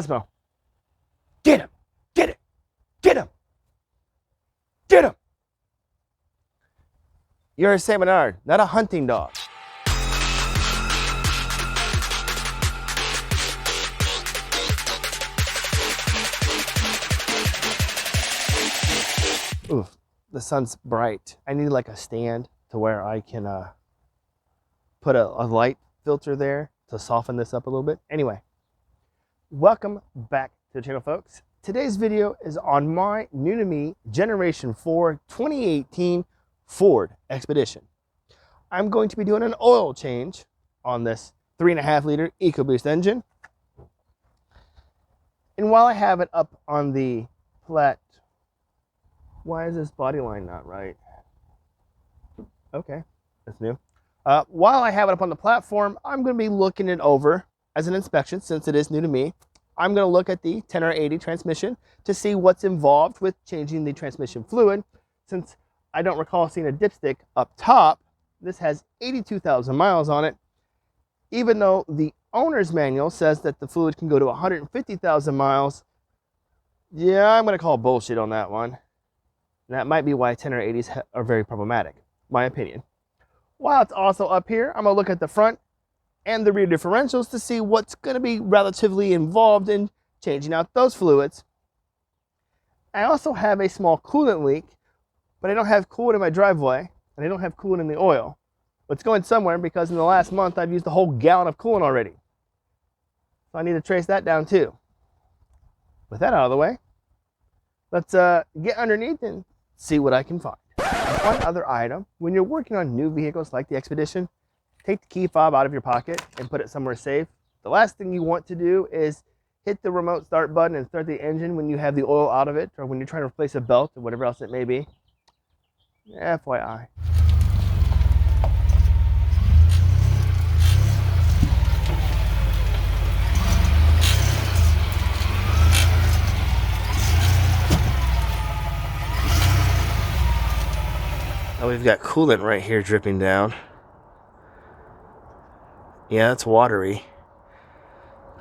Cosmo. Get him. Get it. Get him. Get him. You're a Saint Bernard, not a hunting dog. Ooh, the sun's bright. I need like a stand to where I can put a light filter there to soften this up a little bit. Anyway, welcome back to the channel, folks. Today's video is on my new to me Generation 4 2018 Ford Expedition. I'm going to be doing an oil change on this 3.5 liter EcoBoost engine. And while I have it up on the why is this body line not right? Okay, that's new. While I have it up on the platform, I'm going to be looking it over as an inspection since it is new to me. I'm going to look at the 10R80 transmission to see what's involved with changing the transmission fluid. Since I don't recall seeing a dipstick up top, this has 82,000 miles on it. Even though the owner's manual says that the fluid can go to 150,000 miles, yeah, I'm going to call bullshit on that one. And that might be why 10R80s are very problematic, my opinion. While it's also up here, I'm going to look at the front and the rear differentials to see what's going to be relatively involved in changing out those fluids. I also have a small coolant leak, but I don't have coolant in my driveway, and I don't have coolant in the oil. But it's going somewhere because in the last month, I've used a whole gallon of coolant already. So I need to trace that down too. With that out of the way, let's get underneath and see what I can find. One other item, when you're working on new vehicles like the Expedition, take the key fob out of your pocket and put it somewhere safe. The last thing you want to do is hit the remote start button and start the engine when you have the oil out of it, or when you're trying to replace a belt or whatever else it may be. FYI. Now we've got coolant right here dripping down. Yeah, it's watery.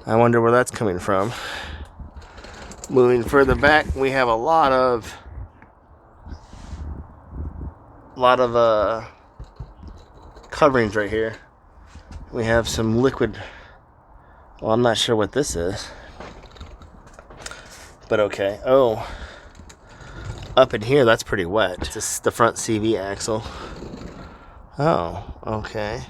I wonder where that's coming from. Moving further back, we have a lot of coverings right here. We have some liquid. Well, I'm not sure what this is, but okay. Oh, up in here, that's pretty wet. This is the front CV axle. Oh, okay.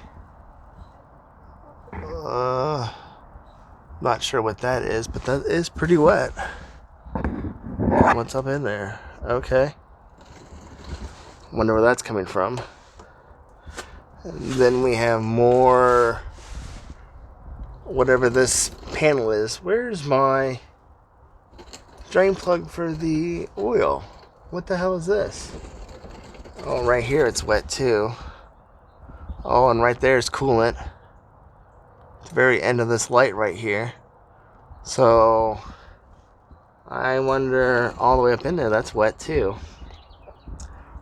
Not sure what that is, but that is pretty wet. What's up in there? Okay. Wonder where that's coming from. And then we have more, whatever this panel is. Where's my drain plug for the oil? What the hell is this? Oh, right here it's wet too. Oh, and right there is coolant. The very end of this light right here. So I wonder, all the way up in there, that's wet too.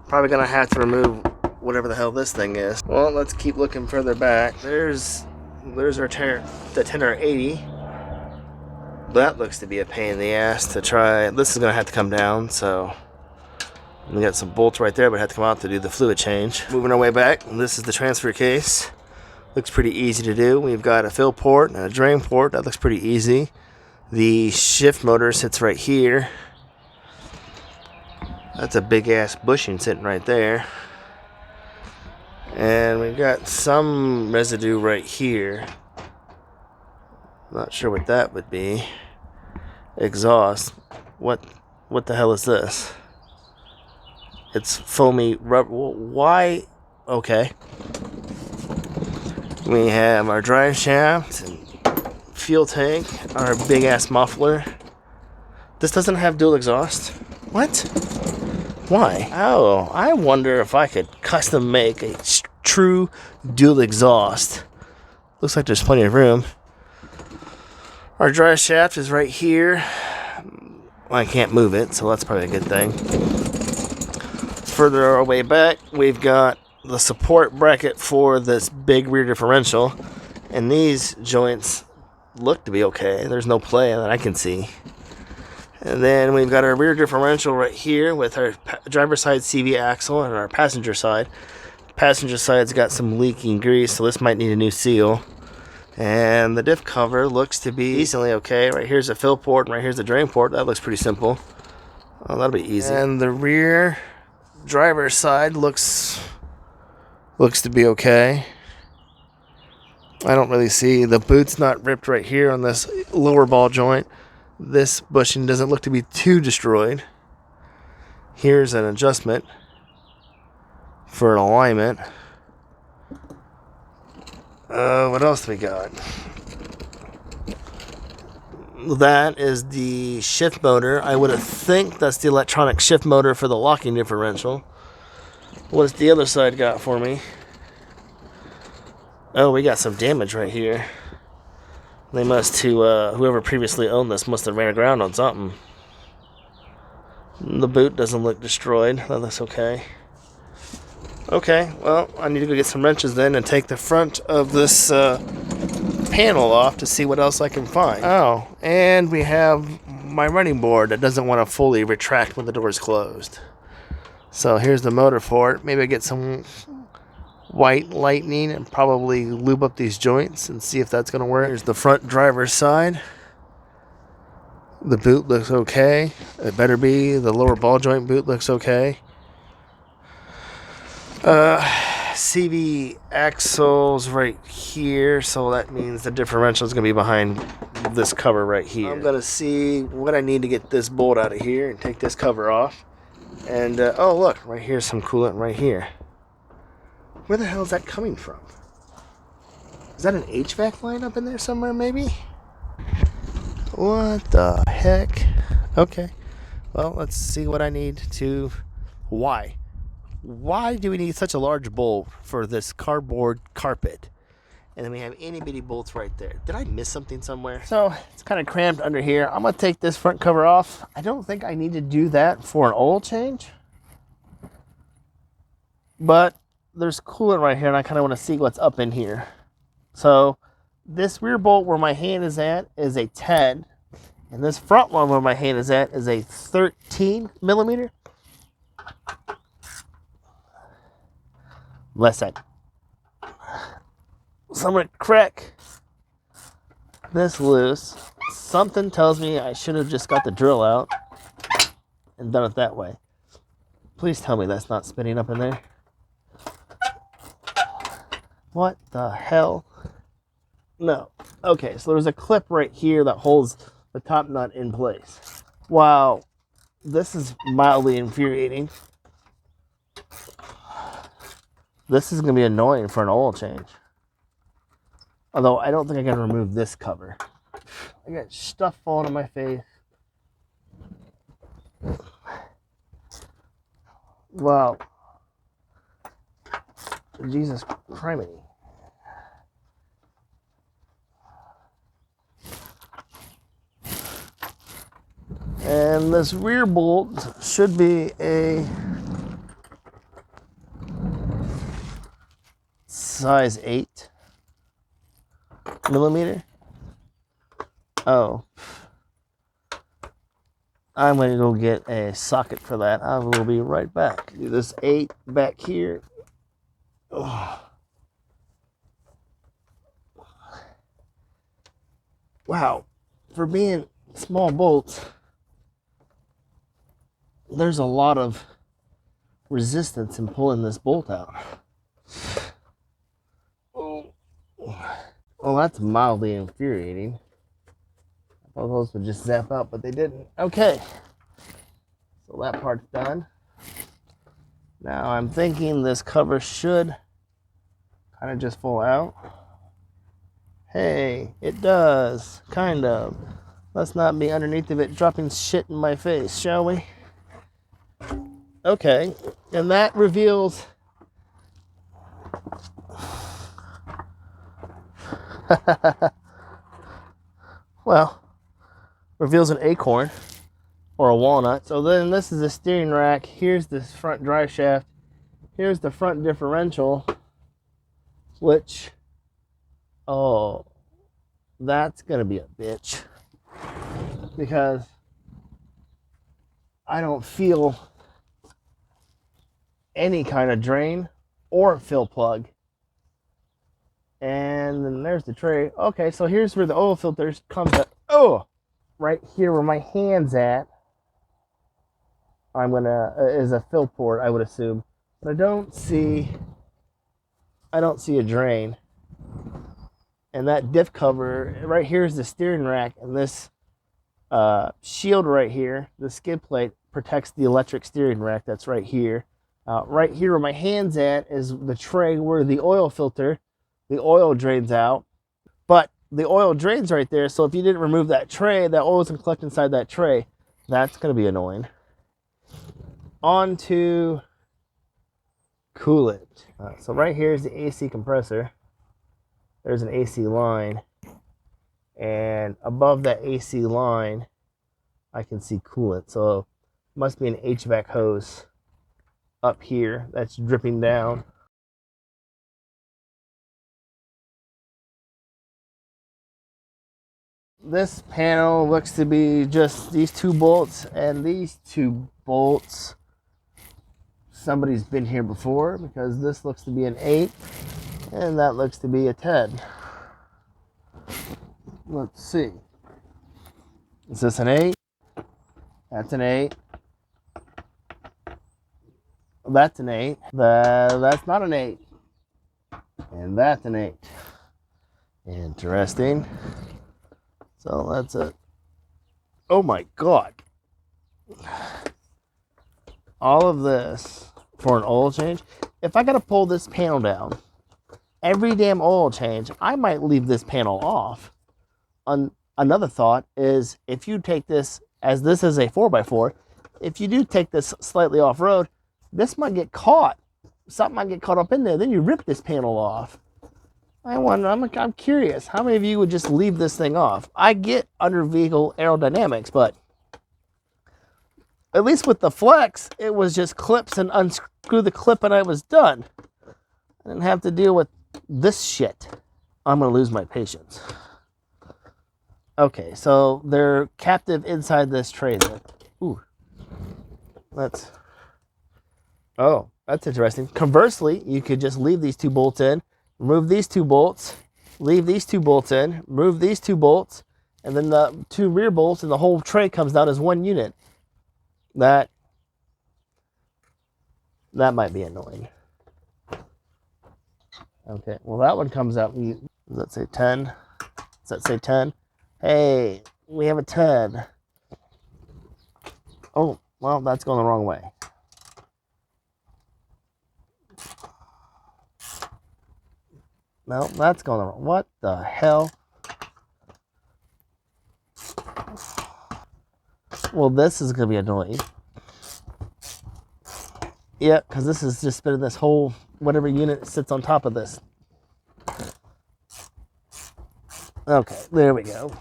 Probably gonna have to remove whatever the hell this thing is. Well, let's keep looking further back. There's our the 10R80. That looks to be a pain in the ass to try. This is gonna have to come down, so we got some bolts right there, but I have to come out to do the fluid change. Moving our way back, this is the transfer case. Looks pretty easy to do. We've got a fill port and a drain port. That looks pretty easy. The shift motor sits right here. That's a big ass bushing sitting right there. And we've got some residue right here. Not sure what that would be. Exhaust. What the hell is this? It's foamy rubber. Why? Okay. We have our drive shaft and fuel tank, our big ass muffler. This doesn't have dual exhaust. What? Why? Oh, I wonder if I could custom make a true dual exhaust. Looks like there's plenty of room. Our drive shaft is right here. I can't move it, so that's probably a good thing. Further our way back, we've got the support bracket for this big rear differential, and these joints look to be okay. There's no play that I can see. And then we've got our rear differential right here with our driver's side CV axle and our passenger side. Passenger side's got some leaking grease, so this might need a new seal. And the diff cover looks to be decently okay. Right here's the fill port, and right here's the drain port. That looks pretty simple. Oh, that'll be easy. And the rear driver's side looks to be okay. I don't really see the boot's not ripped right here on this lower ball joint. This bushing doesn't look to be too destroyed. Here's an adjustment for an alignment. What else do we got? That is the shift motor. I would think that's the electronic shift motor for the locking differential. What's the other side got for me? Oh, we got some damage right here. They must have, whoever previously owned this must have ran aground on something. The boot doesn't look destroyed. Oh, that's okay. Okay, well, I need to go get some wrenches then and take the front of this panel off to see what else I can find. Oh, and we have my running board that doesn't want to fully retract when the door is closed. So here's the motor for it. Maybe I get some white lightning and probably lube up these joints and see if that's going to work. Here's the front driver's side. The boot looks okay. It better be. The lower ball joint boot looks okay. CV axles right here, so that means the differential is going to be behind this cover right here. I'm going to see what I need to get this bolt out of here and take this cover off. And, oh look, right here's some coolant right here. Where the hell is that coming from? Is that an HVAC line up in there somewhere, maybe? What the heck? Okay. Well, let's see what I need to... Why? Why do we need such a large bolt for this cardboard carpet? And then we have itty bitty bolts right there. Did I miss something somewhere? So, it's kind of cramped under here. I'm going to take this front cover off. I don't think I need to do that for an oil change. But there's coolant right here, and I kind of want to see what's up in here. So this rear bolt where my hand is at is a 10, and this front one where my hand is at is a 13 millimeter. Listen, so I'm going to crack this loose. Something tells me I should have just got the drill out and done it that way. Please tell me that's not spinning up in there. What the hell? No. Okay, so there's a clip right here that holds the top nut in place. Wow, this is mildly infuriating. This is going to be annoying for an oil change. Although I don't think I can remove this cover. I got stuff falling on my face. Wow. Jesus Christ. And this rear bolt should be a size 8 millimeter. Oh. I'm going to go get a socket for that. I will be right back. Do this 8 back here. Oh. Wow. For being small bolts, there's a lot of resistance in pulling this bolt out. Oh. Well, that's mildly infuriating. I thought those would just zap out, but they didn't. Okay. So that part's done. Now I'm thinking this cover should kind of just fall out. Hey, it does. Kind of. Let's not be underneath of it dropping shit in my face, shall we? Okay, and that reveals well, reveals an acorn or a walnut. So then this is the steering rack. Here's the front drive shaft. Here's the front differential, which, oh, that's going to be a bitch because I don't feel any kind of drain or fill plug. And then there's the tray. Okay, so here's where the oil filters comes at. Oh, right here where my hand's at, I'm gonna is a fill port, I would assume. But I don't see a drain. And that diff cover right here is the steering rack, and this shield right here, the skid plate, protects the electric steering rack that's right here. Right here where my hand's at is the tray where the oil filter, the oil drains out. But the oil drains right there, so if you didn't remove that tray, that oil is going to collect inside that tray. That's going to be annoying. On to coolant. So right here is the AC compressor. There's an AC line. And above that AC line, I can see coolant. So it must be an HVAC hose up here that's dripping down. This panel looks to be just these two bolts and these two bolts. Somebody's been here before because this looks to be an 8 and that looks to be a 10. Let's see. Is this an 8? That's an 8. That's an 8. That's not an 8. And that's an 8. Interesting. So that's it. Oh my God. All of this for an oil change. If I got to pull this panel down, every damn oil change, I might leave this panel off. Another thought is if you take this, as this is a 4x4, if you do take this slightly off-road, this might get caught. Something might get caught up in there. Then you rip this panel off. I wonder, I'm curious, how many of you would just leave this thing off? I get under vehicle aerodynamics, but at least with the Flex, it was just clips and unscrew the clip and I was done. I didn't have to deal with this shit. I'm going to lose my patience. Okay, so they're captive inside this tray then. Ooh. Oh, that's interesting. Conversely, you could just leave these two bolts in, remove these two bolts, leave these two bolts in, remove these two bolts, and then the two rear bolts and the whole tray comes down as one unit. That might be annoying. Okay, well that one comes out, does that say 10? Does that say 10? Hey, we have a 10. Oh, well, that's going the wrong way. No, that's going the wrong. What the hell? Well, this is going to be annoying. Yeah, because this is just spinning this whole, whatever unit sits on top of this. Okay, there we go.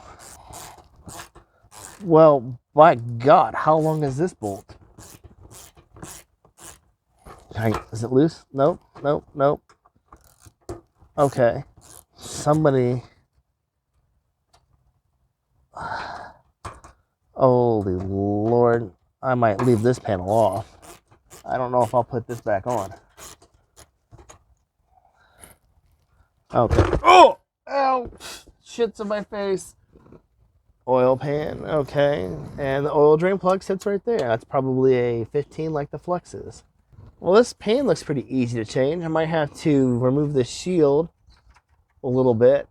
Well, by God, how long is this bolt? Is it loose? Nope, nope, nope. Okay, somebody. Holy Lord, I might leave this panel off. I don't know if I'll put this back on. Okay. Oh! Ow! Shit's in my face. Oil pan, okay. And the oil drain plug sits right there. That's probably a 15 like the Flex is. Well, this pan looks pretty easy to change. I might have to remove the shield a little bit.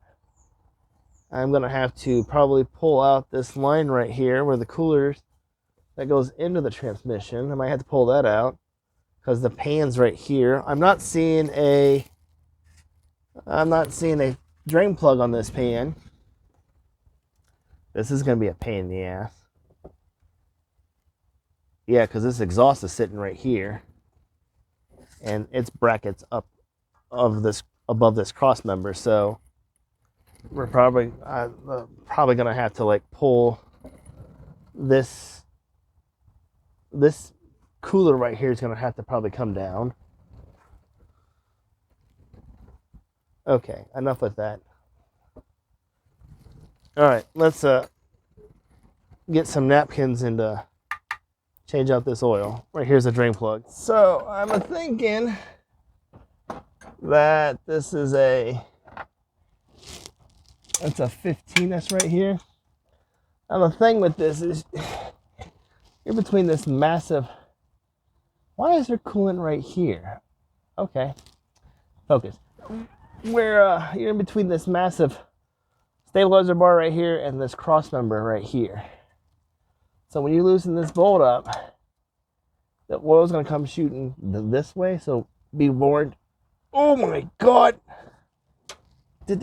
I'm going to have to probably pull out this line right here where the cooler that goes into the transmission. I might have to pull that out because the pan's right here. I'm not seeing a drain plug on this pan. This is going to be a pain in the ass. Yeah, because this exhaust is sitting right here. And its brackets up above this cross member, so we're probably gonna have to like pull this cooler right here is gonna have to probably come down. Okay, enough with that. All right, let's get some napkins and change out this oil. Right here's the drain plug. So I'm thinking that this is that's a 15 that's right here. Now the thing with this is you're between this massive, why is there coolant right here? Okay, focus. Where you're in between this massive stabilizer bar right here and this cross member right here. So when you loosen this bolt up, the oil's gonna come shooting this way, so be warned. Oh my God! Who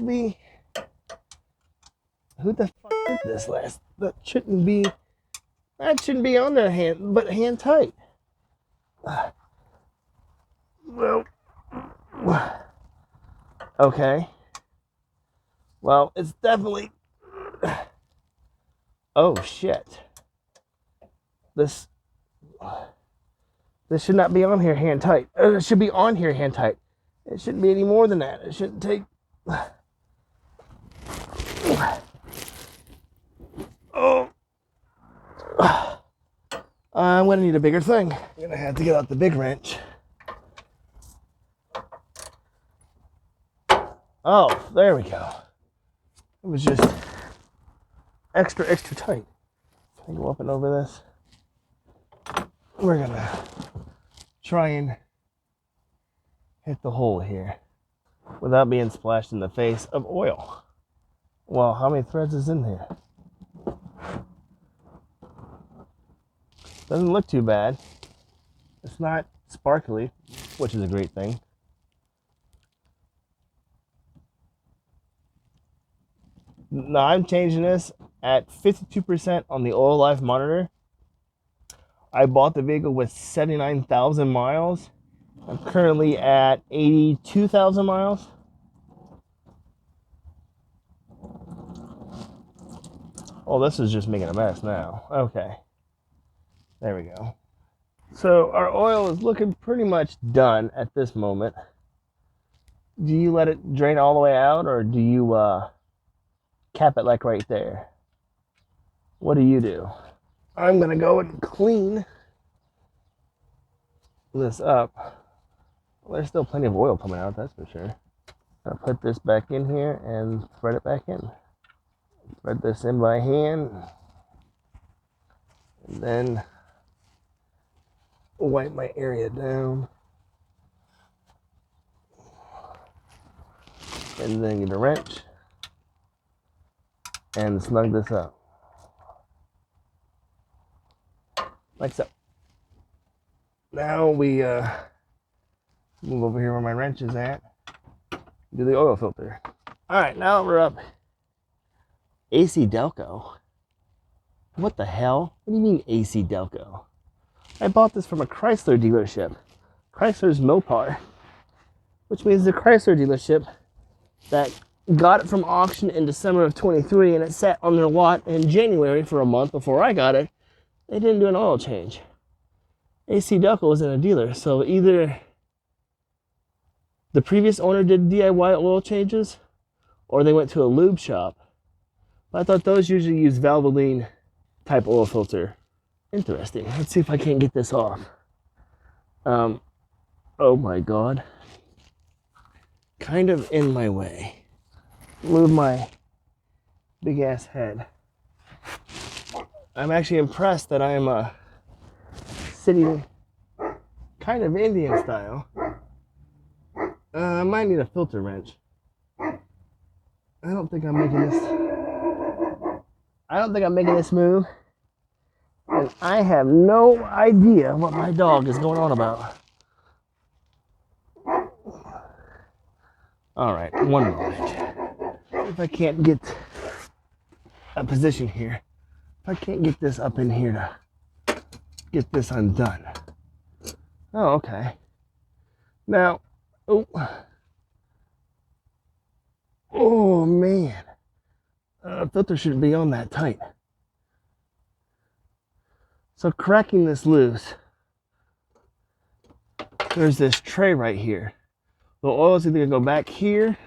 the fuck did this last? That shouldn't be on there hand tight. Well, okay. Well, it's definitely, oh shit. This should not be on here hand tight. It should be on here hand tight. It shouldn't be any more than that. It shouldn't take, oh. I'm gonna need a bigger thing. I'm gonna have to get out the big wrench. Oh, there we go. It was just extra tight. Can I go up and over this? We're gonna try and hit the hole here without being splashed in the face of oil. Well, how many threads is in here? Doesn't look too bad. It's not sparkly, which is a great thing. Now I'm changing this at 52% on the oil life monitor. I bought the vehicle with 79,000 miles. I'm currently at 82,000 miles. Oh, this is just making a mess now. Okay. There we go. So our oil is looking pretty much done at this moment. Do you let it drain all the way out, or do you cap it like right there? What do you do? I'm gonna go and clean this up. Well, there's still plenty of oil coming out, that's for sure. I'll put this back in here and thread it back in. Thread this in by hand. And then wipe my area down. And then get a wrench and snug this up. Like so. Now we move over here where my wrench is at. Do the oil filter. Alright, now we're up. AC Delco. What the hell? What do you mean AC Delco? I bought this from a Chrysler dealership. Chrysler's Mopar. Which means the Chrysler dealership that got it from auction in December of 23 and it sat on their lot in January for a month before I got it. They didn't do an oil change. AC Delco was in a dealer, so either the previous owner did DIY oil changes or they went to a lube shop. But I thought those usually use Valvoline type oil filter. Interesting. Let's see if I can't get this off. Oh my God. Kind of in my way. Move my big ass head. I'm actually impressed that I'm sitting kind of Indian style. I might need a filter wrench. I don't think I'm making this move. And I have no idea what my dog is going on about. All right, one moment. If I can't get a position here, if I can't get this up in here to get this undone. Oh, okay. Now, oh man, filter shouldn't be on that tight. So cracking this loose, there's this tray right here. The oil is either gonna go back here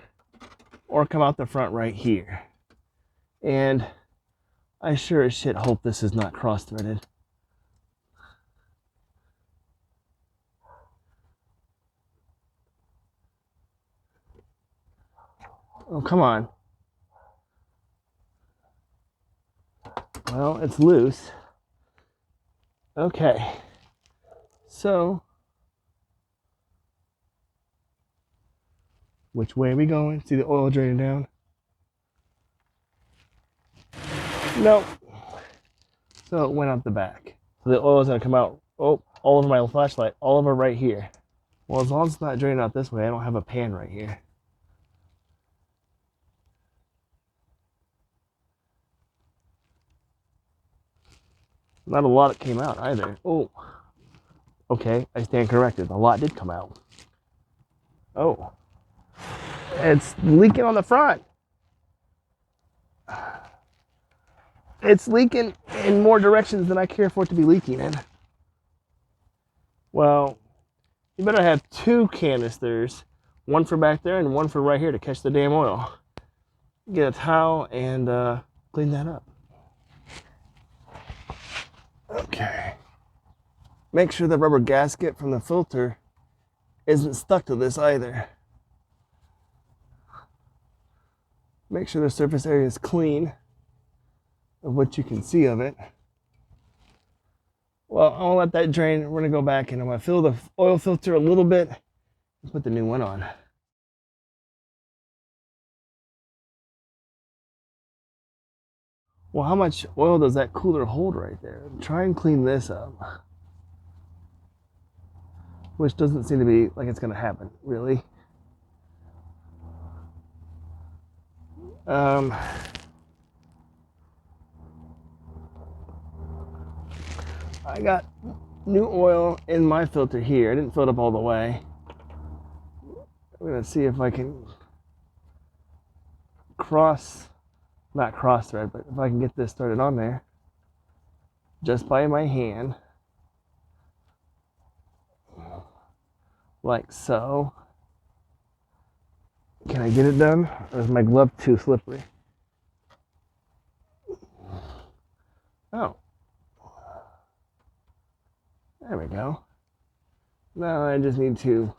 or come out the front right here. And I sure as shit hope this is not cross-threaded. Oh, come on. Well, it's loose. Okay. So, which way are we going? See the oil draining down? Nope. So it went out the back. So the oil is going to come out, oh, all over my flashlight, all over right here. Well, as long as it's not draining out this way, I don't have a pan right here. Not a lot came out either. Oh, okay, I stand corrected. A lot did come out. Oh, it's leaking on the front. It's leaking in more directions than I care for it to be leaking in. Well, you better have 2 canisters, one for back there and one for right here to catch the damn oil. Get a towel and clean that up. Okay. Make sure the rubber gasket from the filter isn't stuck to this either. Make sure the surface area is clean of what you can see of it. Well, I'll let that drain. We're gonna go back and I'm gonna fill the oil filter a little bit and put the new one on. Well, how much oil does that cooler hold right there? Try and clean this up. Which doesn't seem to be like it's gonna happen, really. I got new oil in my filter here. I didn't fill it up all the way. I'm gonna see if I can not cross thread, but if I can get this started on there just by my hand, like so. Can I get it done? Or is my glove too slippery? Oh. There we go. Now I just need to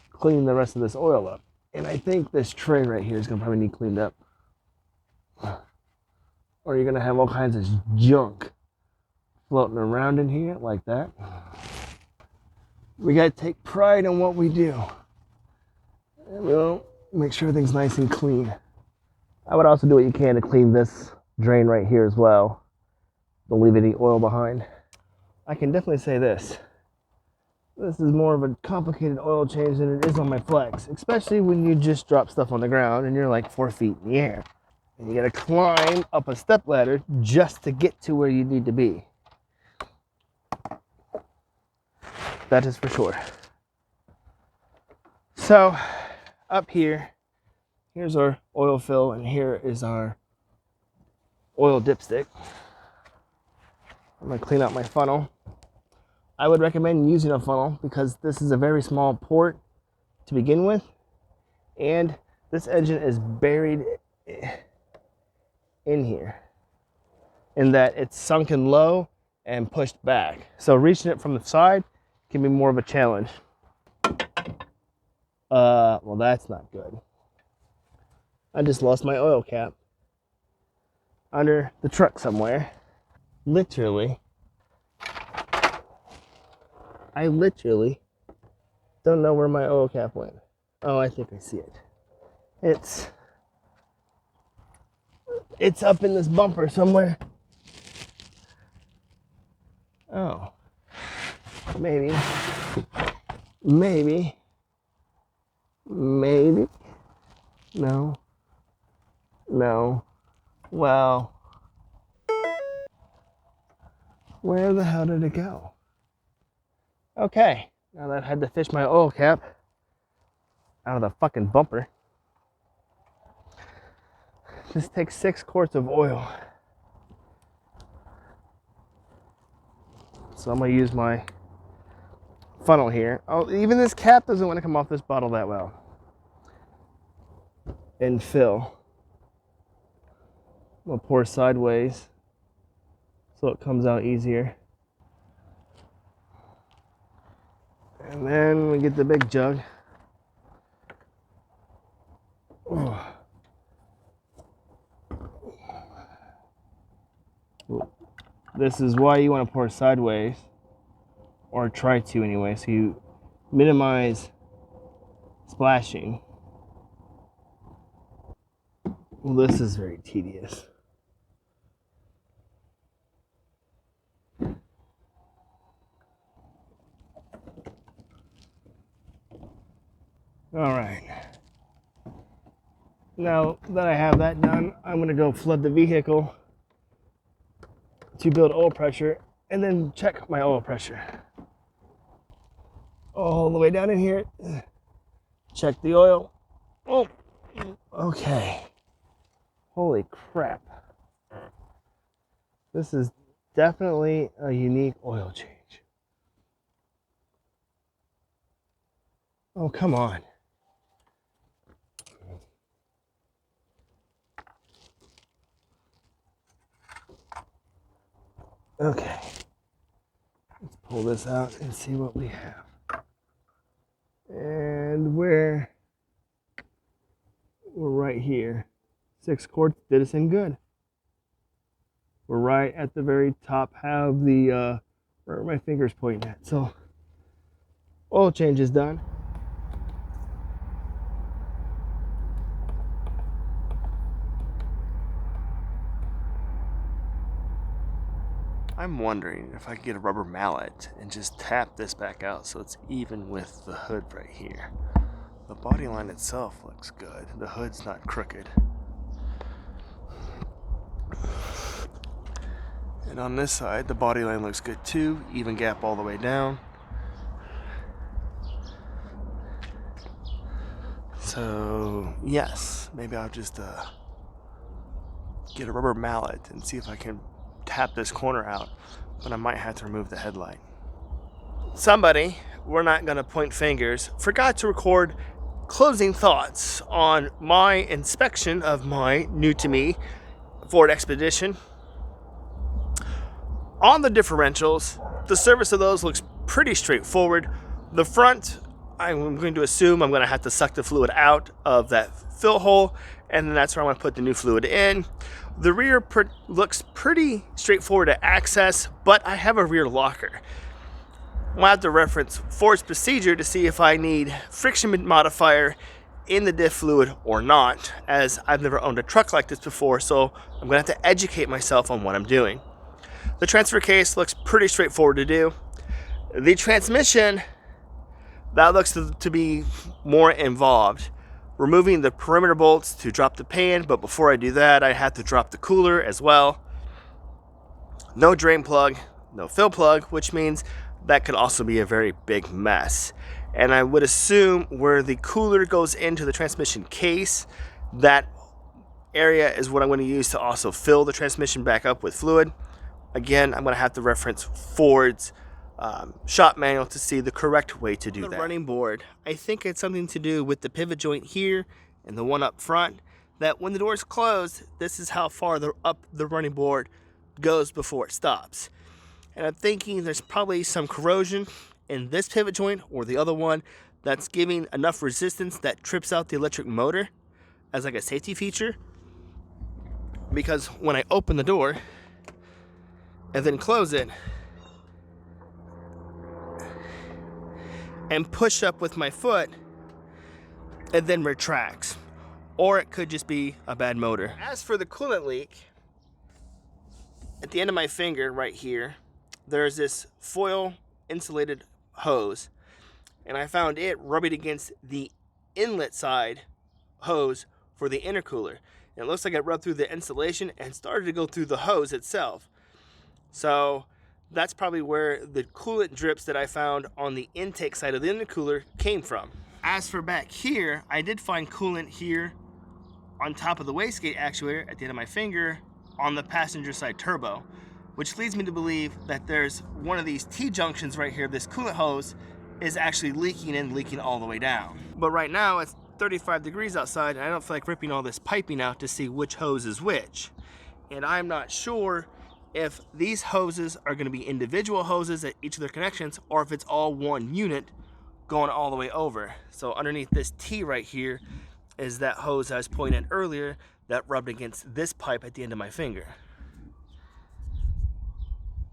clean the rest of this oil up. And I think this tray right here is going to probably need cleaned up. Or you're going to have all kinds of junk floating around in here like that. We got to take pride in what we do. And we'll make sure everything's nice and clean. I would also do what you can to clean this drain right here as well. Don't leave any oil behind. I can definitely say this. This is more of a complicated oil change than it is on my Flex, especially when you just drop stuff on the ground and you're like 4 feet in the air. And you gotta climb up a step ladder just to get to where you need to be. That is for sure. So, up here, here's our oil fill, and here is our oil dipstick. I'm gonna clean out my funnel. I would recommend using a funnel because this is a very small port to begin with, and this engine is buried in here in that it's sunken low and pushed back. So reaching it from the side can be more of a challenge. Well, that's not good. I just lost my oil cap under the truck somewhere. I literally don't know where my oil cap went. Oh, I think I see it. It's up in this bumper somewhere. Oh. Maybe. No. Well, where the hell did it go? Okay, now that I had to fish my oil cap out of the fucking bumper. This takes 6 quarts of oil. So I'm gonna use my funnel here. Oh, even this cap doesn't want to come off this bottle that well. And fill. I'm gonna pour sideways so it comes out easier. And then we get the big jug. This is why you want to pour sideways, or try to anyway, so you minimize splashing. Well, this is very tedious. All right. Now that I have that done, I'm going to go flood the vehicle to build oil pressure and then check my oil pressure. All the way down in here. Check the oil. Oh, okay. Holy crap. This is definitely a unique oil change. Oh, come on. Okay, let's pull this out and see what we have. And we're right here. 6 quarts did us in good. We're right at the very top, have the right where my finger's pointing at. So oil change is done. I'm wondering if I could get a rubber mallet and just tap this back out so it's even with the hood right here. The body line itself looks good. The hood's not crooked. And on this side, the body line looks good too. Even gap all the way down. So, yes, maybe I'll just get a rubber mallet and see if I can tap this corner out, but I might have to remove the headlight. Somebody, we're not going to point fingers, forgot to record closing thoughts on my inspection of my new to me Ford Expedition. On the differentials, the service of those looks pretty straightforward. The front, I'm going to assume I'm going to have to suck the fluid out of that fill hole, and then that's where I'm going to put the new fluid in. The rear looks pretty straightforward to access, but I have a rear locker. I'll have to reference Ford's procedure to see if I need friction modifier in the diff fluid or not, as I've never owned a truck like this before, so I'm going to have to educate myself on what I'm doing. The transfer case looks pretty straightforward to do. The transmission, that looks to be more involved. Removing the perimeter bolts to drop the pan, but before I do that, I have to drop the cooler as well. No drain plug, no fill plug, which means that could also be a very big mess. And I would assume where the cooler goes into the transmission case, that area is what I'm going to use to also fill the transmission back up with fluid. Again, I'm going to have to reference Ford's shop manual to see the correct way to do that. The running board, I think it's something to do with the pivot joint here and the one up front, that when the door's closed, this is how far up the running board goes before it stops. And I'm thinking there's probably some corrosion in this pivot joint or the other one that's giving enough resistance that trips out the electric motor as like a safety feature. Because when I open the door and then close it and push up with my foot, it then retracts. Or it could just be a bad motor. As for the coolant leak, at the end of my finger right here, there's this foil insulated hose, and I found it rubbing against the inlet side hose for the intercooler. And it looks like it rubbed through the insulation and started to go through the hose itself. So that's probably where the coolant drips that I found on the intake side of the intercooler came from. As for back here, I did find coolant here on top of the wastegate actuator at the end of my finger on the passenger side turbo, which leads me to believe that there's one of these T-junctions right here, this coolant hose is actually leaking and leaking all the way down. But right now it's 35 degrees outside and I don't feel like ripping all this piping out to see which hose is which. And I'm not sure if these hoses are going to be individual hoses at each of their connections, or if it's all one unit going all the way over. So underneath this T right here is that hose I was pointing at earlier that rubbed against this pipe at the end of my finger.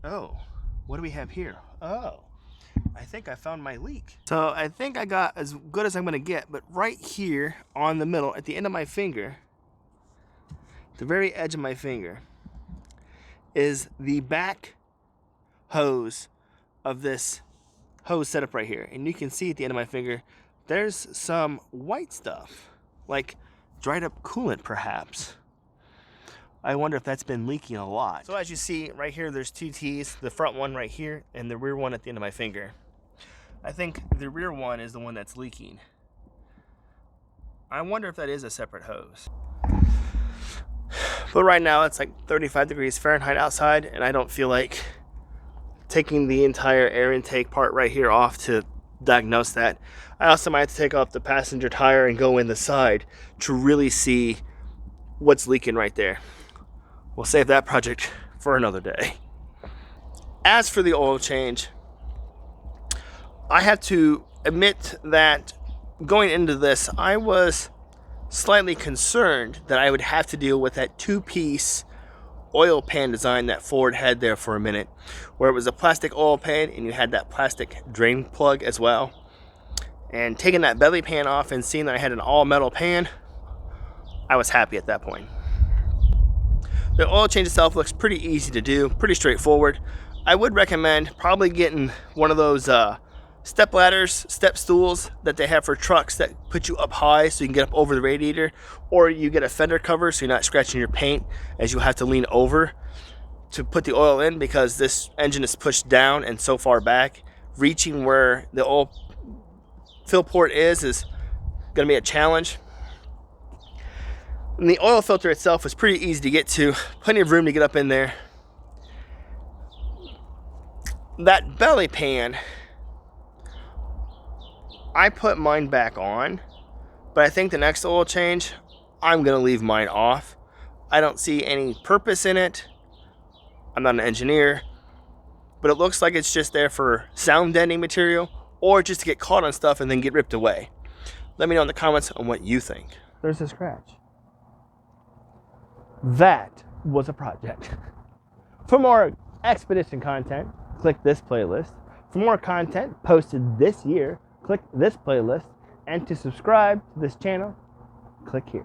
Oh, what do we have here? Oh, I think I found my leak. So I think I got as good as I'm gonna get, but right here on the middle, at the end of my finger, the very edge of my finger, is the back hose of this hose setup right here. And you can see at the end of my finger, there's some white stuff, like dried up coolant perhaps. I wonder if that's been leaking a lot. So as you see right here, there's two T's, the front one right here and the rear one at the end of my finger. I think the rear one is the one that's leaking. I wonder if that is a separate hose. But right now it's like 35 degrees Fahrenheit outside, and I don't feel like taking the entire air intake part right here off to diagnose that. I also might have to take off the passenger tire and go in the side to really see what's leaking right there. We'll save that project for another day. As for the oil change, I have to admit that going into this, I was slightly concerned that I would have to deal with that two-piece oil pan design that Ford had there for a minute, where it was a plastic oil pan and you had that plastic drain plug as well. And taking that belly pan off and seeing that I had an all-metal pan, I was happy at that point. The oil change itself looks pretty easy to do, pretty straightforward. I would recommend probably getting one of those step ladders, step stools that they have for trucks that put you up high so you can get up over the radiator, or you get a fender cover so you're not scratching your paint as you have to lean over to put the oil in, because this engine is pushed down and so far back, reaching where the oil fill port is going to be a challenge. And the oil filter itself was pretty easy to get to, plenty of room to get up in there. That belly pan, I put mine back on, but I think the next oil change, I'm gonna leave mine off. I don't see any purpose in it. I'm not an engineer, but it looks like it's just there for sound deadening material, or just to get caught on stuff and then get ripped away. Let me know in the comments on what you think. There's a scratch. That was a project. For more expedition content, click this playlist. For more content posted this year, click this playlist. And to subscribe to this channel, click here.